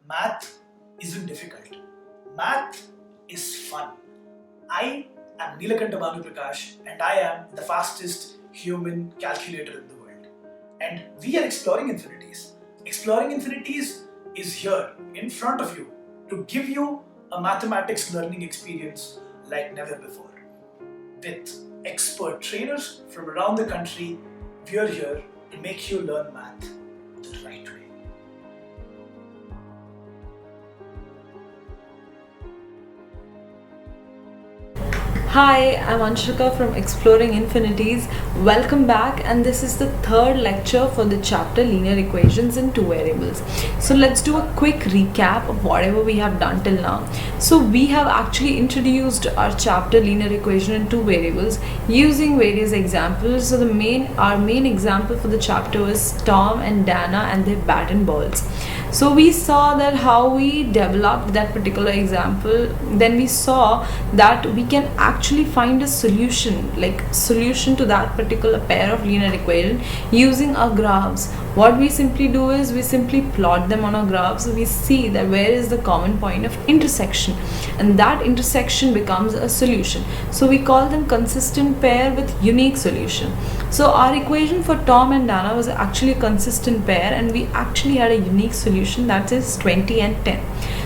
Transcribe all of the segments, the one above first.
Math isn't difficult. Math is fun. I am Neelakanta Bhanu Prakash and I am the fastest human calculator in the world. And we are exploring infinities. Exploring infinities is here in front of you to give you a mathematics learning experience like never before. With expert trainers from around the country, we are here to make you learn math the right way. Hi, I'm Anshika from Exploring Infinities. Welcome back, and this is the third lecture for the chapter Linear Equations in Two Variables. So let's do a quick recap of whatever we have done till now. So we have actually introduced our chapter Linear Equation in Two Variables using various examples. So our main example for the chapter was Tom and Dana and their bat and balls. So we saw that how we developed that particular example. Then we saw that we can actually find a solution to that particular pair of linear equation using our graphs. What we simply do is we simply plot them on our graphs. We see that where is the common point of intersection, and that intersection becomes a solution. So we call them consistent pair with unique solution. So our equation for Tom and Dana was actually a consistent pair, and we actually had a unique solution, that is 20 and 10.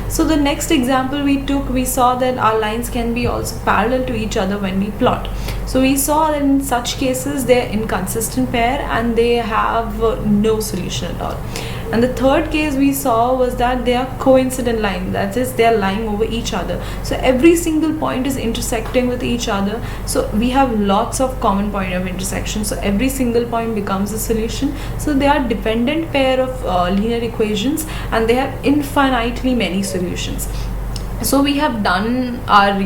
So the next example we took, we saw that our lines can be also parallel to each other when we plot. So we saw that in such cases they are inconsistent pair and they have no solution at all. And the third case we saw was that they are coincident lines, that is, they are lying over each other. So every single point is intersecting with each other. So we have lots of common point of intersection. So every single point becomes a solution. So they are dependent pair of linear equations, and they have infinitely many solutions. So we have done our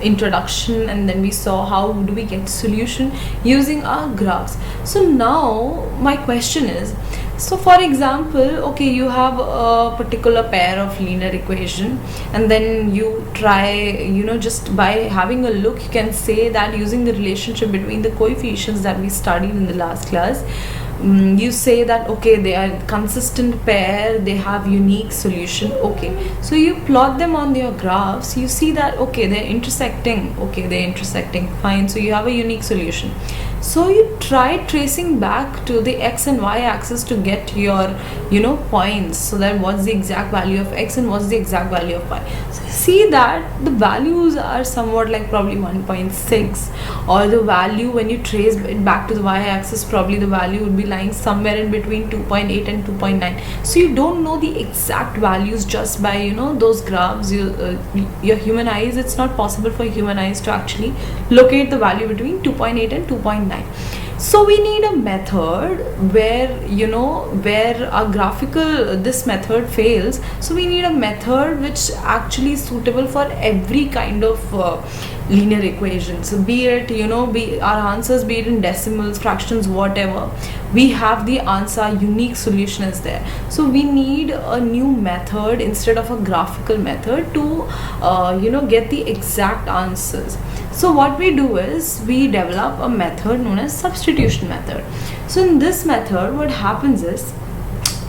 introduction, and then we saw how do we get solution using our graphs. So now my question is, so for example, okay, you have a particular pair of linear equation, and then you try, just by having a look, you can say that using the relationship between the coefficients that we studied in the last class, you say that okay, they are consistent pair, they have unique solution. Okay, so you plot them on your graphs, you see that okay, they're intersecting, fine, so you have a unique solution. So you try tracing back to the x and y axis to get your points, so that what's the exact value of x and what's the exact value of y. So you see that the values are somewhat like probably 1.6, or the value when you trace it back to the y axis, probably the value would be lying somewhere in between 2.8 and 2.9. So you don't know the exact values just by those graphs. Your human eyes, it's not possible for human eyes to actually locate the value between 2.8 and 2.9. So we need a method where where our graphical this method fails. So we need a method which actually is suitable for every kind of linear equations. So be it our answers, be it in decimals, fractions, whatever, we have the answer, unique solution is there. So we need a new method instead of a graphical method to get the exact answers. So what we do is we develop a method known as substitution method. So in this method, what happens is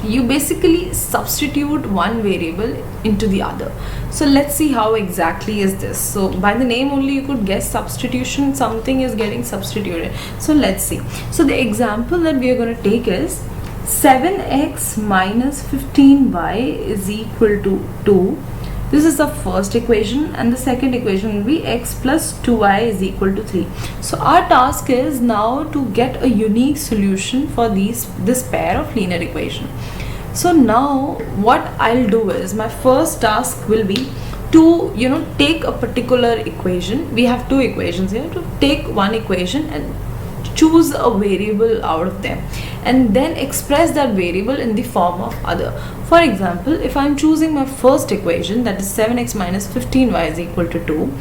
you basically substitute one variable into the other. So let's see how exactly is this. So by the name only you could guess substitution, something is getting substituted. So let's see. So the example that we are going to take is 7x minus 15y is equal to 2. This is the first equation, and the second equation will be x plus 2y is equal to 3. So our task is now to get a unique solution for this pair of linear equation. So now what I'll do is, my first task will be to take a particular equation. We have two equations here. To take one equation and choose a variable out of them, and then express that variable in the form of other. For example, if I'm choosing my first equation, that is 7x minus 15y is equal to 2,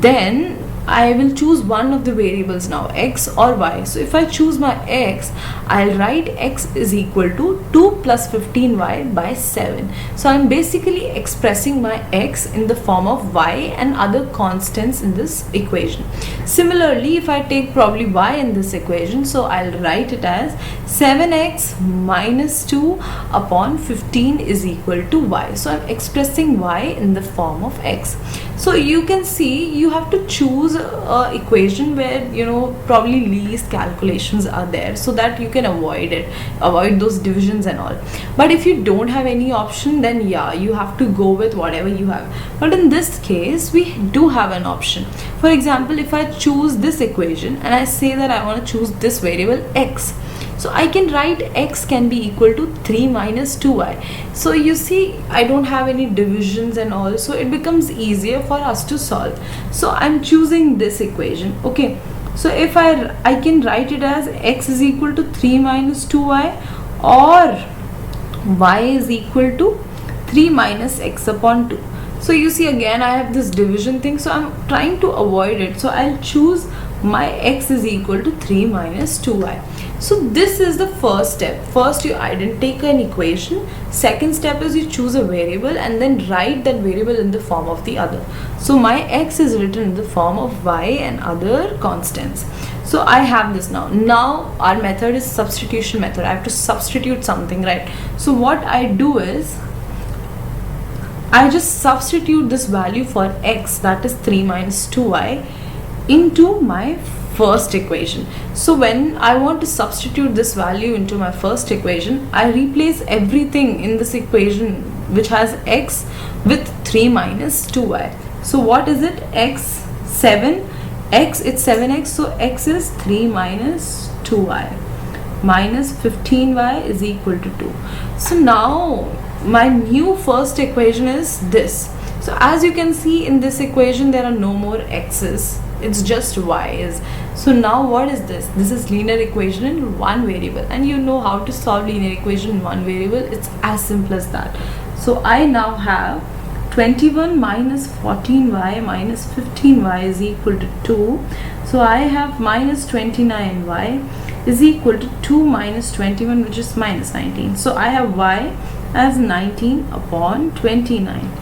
then I will choose one of the variables now, x or y. So if I choose my x, I'll write x is equal to 2 plus 15y by 7. So I'm basically expressing my x in the form of y and other constants in this equation. Similarly, if I take probably y in this equation, so I'll write it as 7x minus 2 upon 15 is equal to y. So I'm expressing y in the form of x. So you can see you have to choose a equation where probably least calculations are there, so that you can avoid those divisions and all. But if you don't have any option, then yeah, you have to go with whatever you have. But in this case, we do have an option. For example, if I choose this equation and I say that I want to choose this variable x, so I can write x can be equal to 3 minus 2y. So you see, I don't have any divisions and all, so it becomes easier for us to solve. So I'm choosing this equation. Okay, so if I can write it as x is equal to 3 minus 2y, or y is equal to 3 minus x upon 2. So you see, again I have this division thing, so I'm trying to avoid it. So I'll choose my x is equal to 3 minus 2y. So this is the first step. First you take an equation. Second step is you choose a variable and then write that variable in the form of the other. So my x is written in the form of y and other constants. So I have this now. Now our method is substitution method. I have to substitute something, right? So what I do is I just substitute this value for x, that is 3 minus 2y, into my first equation. So when I want to substitute this value into my first equation, I replace everything in this equation which has x with 3 minus 2y. So what is it? X, 7, x, it's 7x, so x is 3 minus 2y, minus 15y is equal to 2. So now my new first equation is this. So as you can see, in this equation there are no more x's, it's just y's. So now what is this? This is linear equation in one variable, and you know how to solve linear equation in one variable. It's as simple as that. So I now have 21 minus 14y minus 15y is equal to 2. So I have minus 29y is equal to 2 minus 21, which is minus 19. So I have y as 19 upon 29.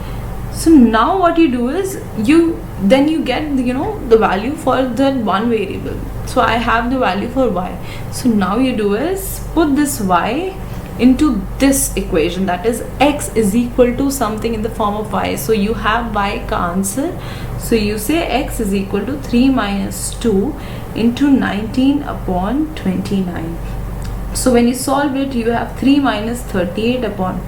So now what you do is you get the value for that one variable. So I have the value for y. So now you do is put this y into this equation, that is x is equal to something in the form of y. So you have y ka answer. So you say x is equal to 3 minus 2 into 19 upon 29. So when you solve it, you have 3 minus 38 upon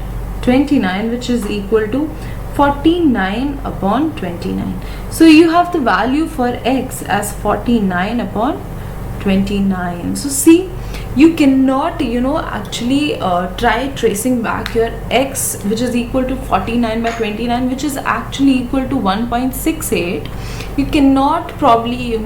29, which is equal to 49 upon 29. So you have the value for x as 49 upon 29. So see, you cannot actually try tracing back your x, which is equal to 49 by 29, which is actually equal to 1.68. You cannot probably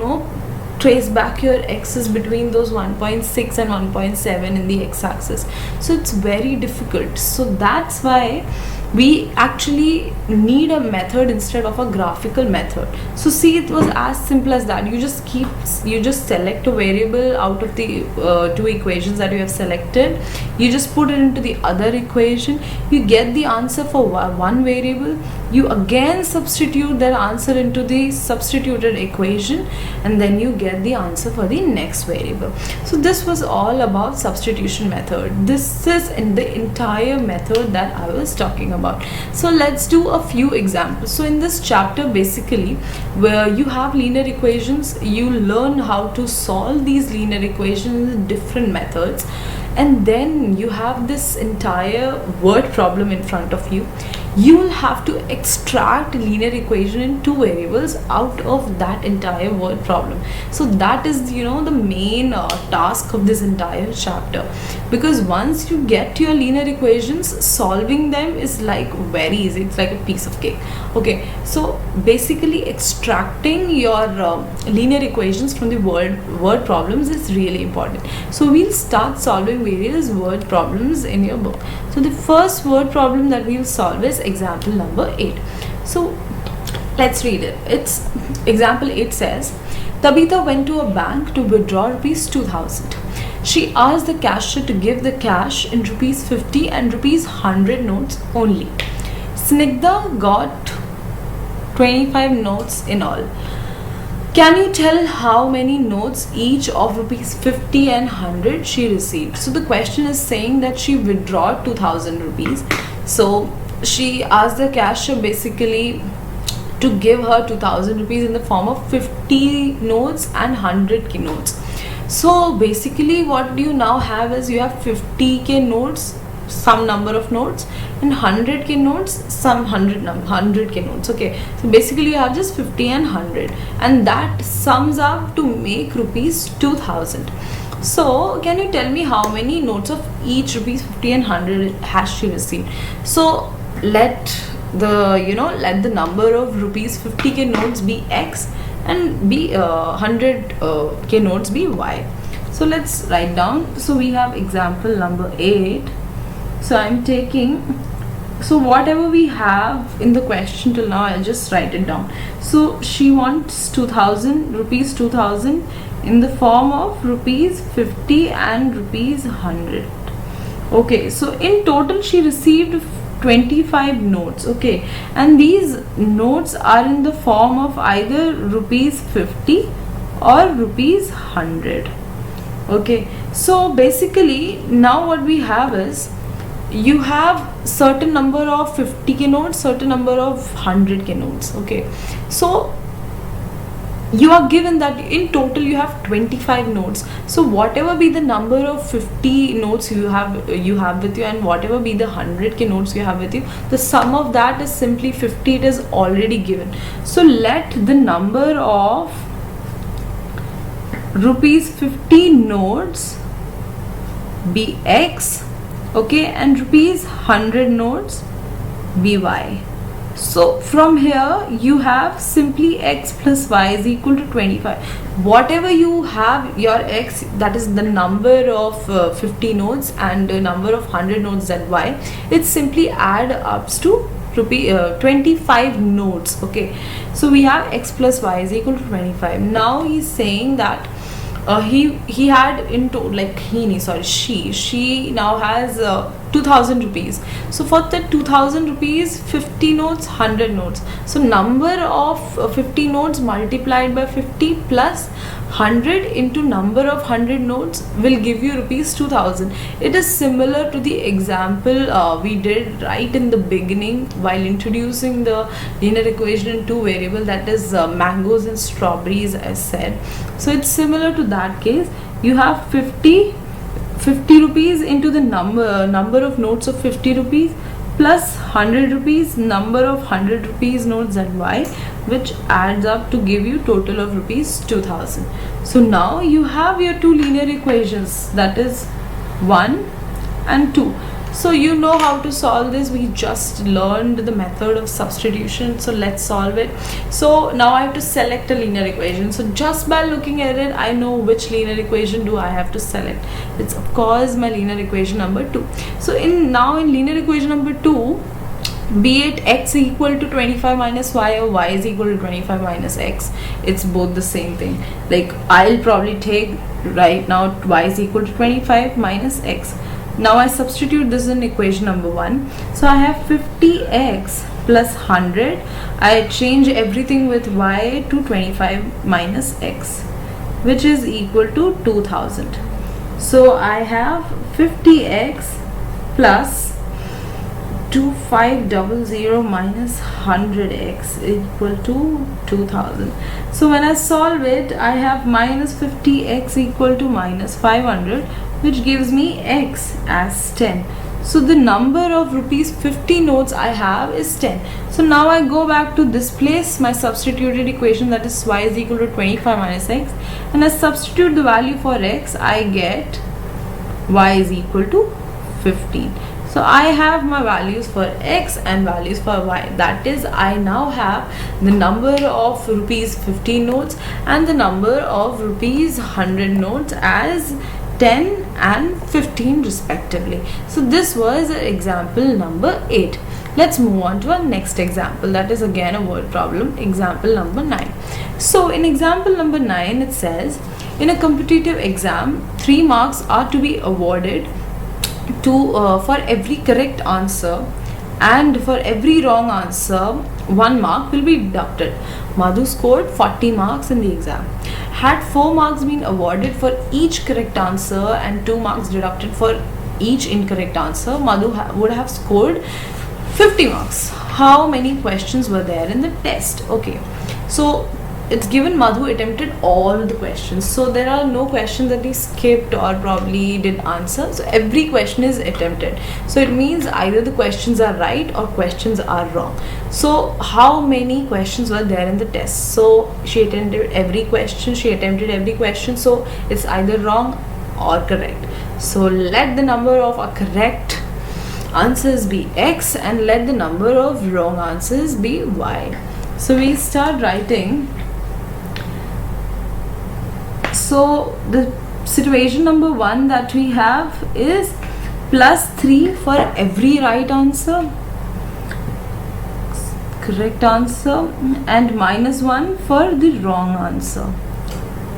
trace back your x's between those 1.6 and 1.7 in the x-axis. So it's very difficult. So that's why we actually need a method instead of a graphical method. So see, it was as simple as that. You just select a variable out of the two equations that you have selected. You just put it into the other equation. You get the answer for one variable. You again substitute that answer into the substituted equation, and then you get the answer for the next variable. So this was all about substitution method. This is in the entire method that I was talking about. So let's do a few examples. So in this chapter, basically, where you have linear equations, you learn how to solve these linear equations in different methods, and then you have this entire word problem in front of you. You will have to extract linear equation in two variables out of that entire word problem. So that is the main task of this entire chapter, because once you get your linear equations, solving them is like very easy. It's like a piece of cake. Okay, so basically extracting your linear equations from the word problems is really important. So we'll start solving various word problems in your book. So the first word problem that we'll solve is example number 8. So let's read it. It's example 8 says, Tabitha went to a bank to withdraw rupees 2000. She asked the cashier to give the cash in rupees 50 and rupees 100 notes only. Snigdha got 25 notes in all. Can you tell how many notes each of rupees 50 and 100 she received? So the question is saying that she withdrew 2000 rupees. So she asked the cashier basically to give her 2000 rupees in the form of 50 notes and 100k notes. So basically what you now have is you have 50k notes, some number of notes, and 100k notes, some 100k notes. Okay, so basically you have just 50 and 100, and that sums up to make rupees 2000. So can you tell me how many notes of each rupees 50 and 100 has she received? So let the number of rupees 50k notes be x and be 100k notes be y. So let's write down. So we have example number 8. So I'm taking, so whatever we have in the question till now, I'll just write it down. So she wants 2000 in the form of rupees 50 and rupees 100. Okay, so in total she received 25 notes. Okay, and these notes are in the form of either rupees 50 or rupees 100. Okay, so basically now what we have is you have certain number of 50k notes, certain number of 100k notes. Okay, so you are given that in total you have 25 notes. So whatever be the number of 50 notes you have with you, and whatever be the 100k notes you have with you, the sum of that is simply 50. It is already given. So let the number of rupees 50 notes be x, okay, and rupees 100 notes be y. So from here you have simply x plus y is equal to 25. Whatever you have your x, that is the number of 50 notes and the number of 100 notes and y, it simply add up to 25 notes. Okay, so we have x plus y is equal to 25. Now he's saying that he had into like she now has 2000 rupees. So for the 2000 rupees, 50 notes, 100 notes. So number of 50 notes multiplied by 50 plus 100 into number of 100 notes will give you rupees 2000. It is similar to the example we did right in the beginning while introducing the linear equation in two variable, that is mangoes and strawberries, as said. So it's similar to that case. You have 50 rupees into the number of notes of 50 rupees plus 100 rupees number of 100 rupees notes and y, which adds up to give you total of rupees 2000. So now you have your two linear equations, that is 1 and 2. So you know how to solve this. We just learned the method of substitution, so let's solve it. So now I have to select a linear equation. So just by looking at it, I know which linear equation do I have to select. It's of course my linear equation number 2. So in linear equation number 2, be it x equal to 25 minus y or y is equal to 25 minus x, it's both the same thing. Like I'll probably take right now y is equal to 25 minus x. Now I substitute this in equation number 1. So I have 50x plus 100. I change everything with y to 25 minus x, which is equal to 2000. So I have 50x plus 2500 minus 100x equal to 2000. So when I solve it, I have minus 50x equal to minus 500, which gives me x as 10. So the number of rupees 50 notes I have is 10. So now I go back to this place, my substituted equation, that is y is equal to 25 minus x, and I substitute the value for x, I get y is equal to 15. So I have my values for x and values for y. That is, I now have the number of rupees 15 notes and the number of rupees 100 notes as 10 and 15 respectively. So this was example number 8. Let's move on to our next example, that is again a word problem, example number 9. So in example number 9, it says, in a competitive exam, 3 marks are to be awarded to for every correct answer and for every wrong answer 1 mark will be deducted. Madhu scored 40 marks in the exam. Had 4 marks been awarded for each correct answer and 2 marks deducted for each incorrect answer, Madhu would have scored 50 marks. How many questions were there in the test? Okay, so it's given Madhu attempted all the questions, so there are no questions that he skipped or probably did answer. So every question is attempted, so it means either the questions are right or questions are wrong. So how many questions were there in the test? So she attempted every question, so it's either wrong or correct. So let the number of correct answers be X and let the number of wrong answers be Y. So we start writing. So the situation number 1 that we have is +3 for every right answer, correct answer, and -1 for the wrong answer.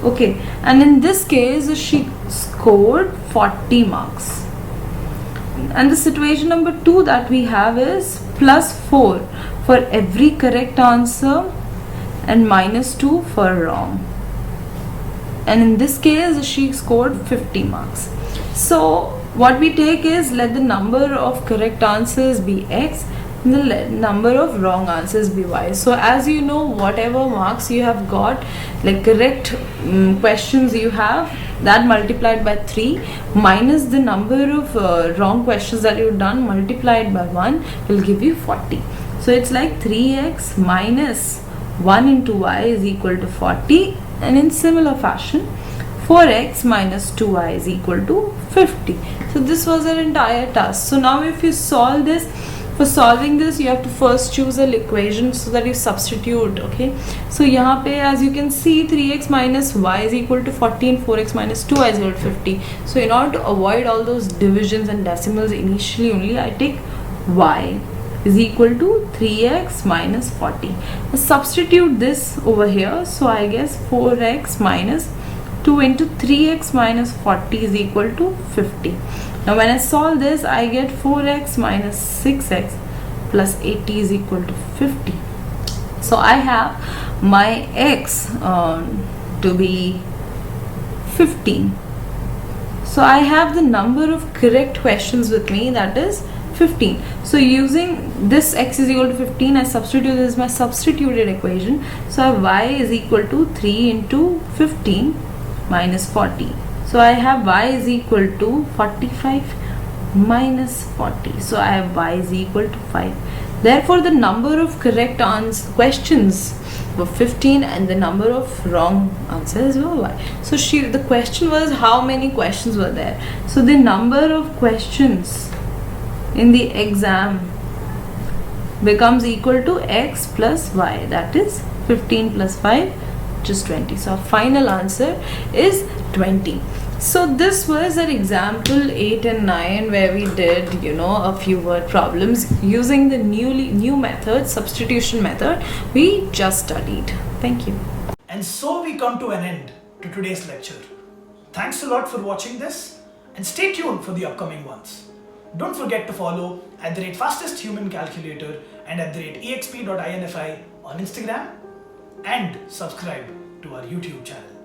Okay, and in this case she scored 40 marks. And the situation number 2 that we have is +4 for every correct answer and -2 for wrong. And in this case she scored 50 marks. So what we take is let the number of correct answers be X and the number of wrong answers be Y. So as you know, whatever marks you have got, like correct questions you have, that multiplied by 3 minus the number of wrong questions that you've done multiplied by 1 will give you 40. So it's like 3x minus 1 into y is equal to 40, and in similar fashion 4x minus 2y is equal to 50. So this was an entire task. So now if you solve this, for solving this you have to first choose an equation so that you substitute. Okay, so यहाँ पे as you can see 3x minus y is equal to 40 and 4x minus 2y is equal to 50. So in order to avoid all those divisions and decimals initially, only I take y is equal to 3x minus 40. Now substitute this over here, so I guess 4x minus 2 into 3x minus 40 is equal to 50. Now when I solve this, I get 4x minus 6x plus 80 is equal to 50. So I have my x to be 15. So I have the number of correct questions with me, that is 15. So using this x is equal to 15, I substitute this as my substituted equation. So I have y is equal to 3 into 15 minus 40. So I have y is equal to 45 minus 40. So I have y is equal to 5. Therefore the number of correct questions were 15 and the number of wrong answers were y. So the question was how many questions were there. So the number of questions in the exam becomes equal to x plus y, that is 15 plus 5, which is 20. So our final answer is 20. So this was an example 8 and 9 where we did, a few word problems using the new method, substitution method we just studied. Thank you. And so we come to an end to today's lecture. Thanks a lot for watching this and stay tuned for the upcoming ones. Don't forget to follow @FastestHumanCalculator and @exp.infi on Instagram and subscribe to our YouTube channel.